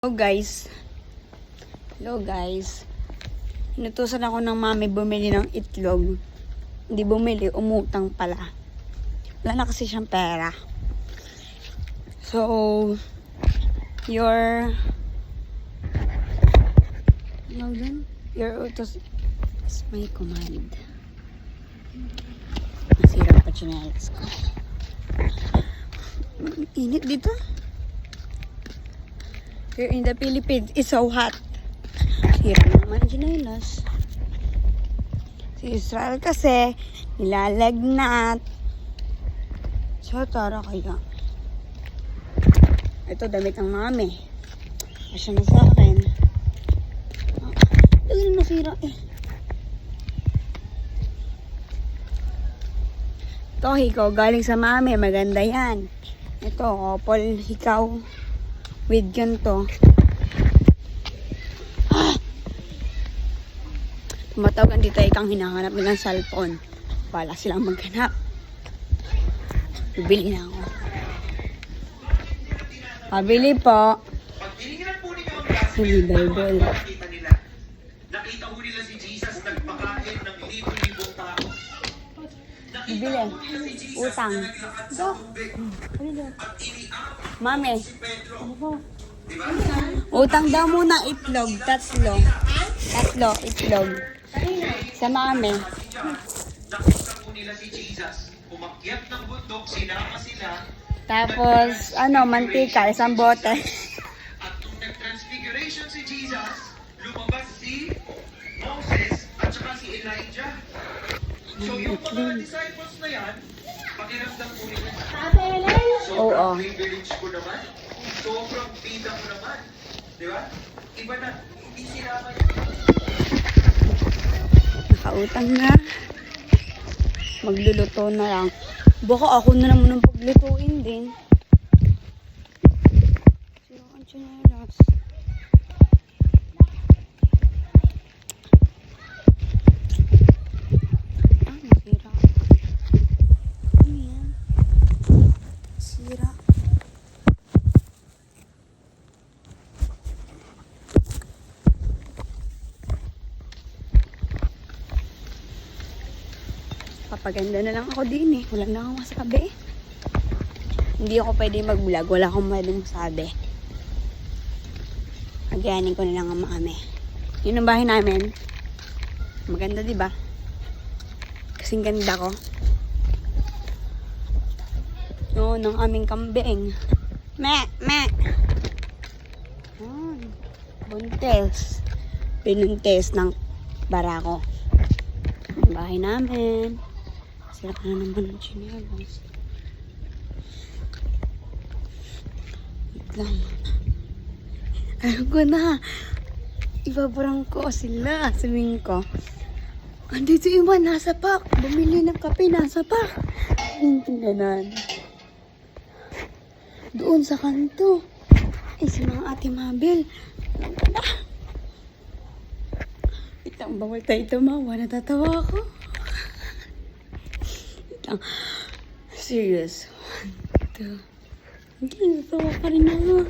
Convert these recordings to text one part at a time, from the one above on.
Hello guys. Inutusan ako ng mami bumili ng itlog. Hindi bumili, umutang pala. Wala na kasi siyang pera. So, your utos is my command. Nasira pa chinelas ko. Init dito. Here in the Philippines, it's so hot. Sira naman chinelas. Si Israel kasi, nilalagnat. So, tara kaya. Ito, damit ng mami. Asya na sa akin. Ito na nasira eh. Ito, hikaw galing sa mami. Maganda yan. Ito, opal hikaw. With ganito. Tumatawagan dito ikang hinahanap nilang cellphone. Wala silang maghanap. Bibili na ako. Pabili po. Hindi Bible. Nakita ho nila si Jesus nagpakain ng libo-libong tao. Bibili. Utang. Go. Mami. Utang daw muna itlog. Tatlo, itlog. Sa mami. Nakita ho nila si Jesus. Umakyat ng bundok, sinama sila. Tapos, mantika, isang bote. At nung nag-transfiguration si Jesus, lumabas si Moses at saka si Elijah. So yung mga disciples na yan, pakiramdam po nila. Sobrang privilege ko naman. Sobrang bida ko naman. Di ba? Iba na, hindi sinama yun. Nakautang na. Magluluto na lang. Baka ako na naman ang paglutuin din. Sino ang chinelas? Nasira. Ano yan? Sira. Papaganda na lang ako din eh. Wala na akong masabi. Hindi ako pwede mag-vlog. Wala akong pwedeng masabi. Agayanin ko na lang ang mami. Yun ang bahay namin. Maganda diba? Kasing ganda ko. Yun ang aming kambing. Me! Buntes. Pinuntes ng barako. Ang bahay namin. Sila ka na naman ng chinelas. Wait lang. Alam ko na. Ibabarang ko sila. Sabihin ko. Andito yung iba. Nasa pak. Bumili ng kape. Nasa pak. Hindi ganon. Doon sa kanto. Si mga ate Mabel. Alam ko na. Itang bawal tayo tumawa. Natatawa ako. Serious. 1, 2. Hindi, natawa ka rin ako.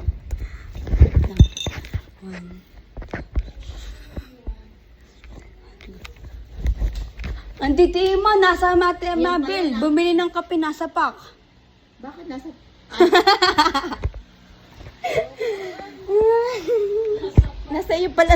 1. Anditi mo, nasa Mate Mabel. Bumili ng kape, nasa pak. Bakit nasa... Nasa iyo pala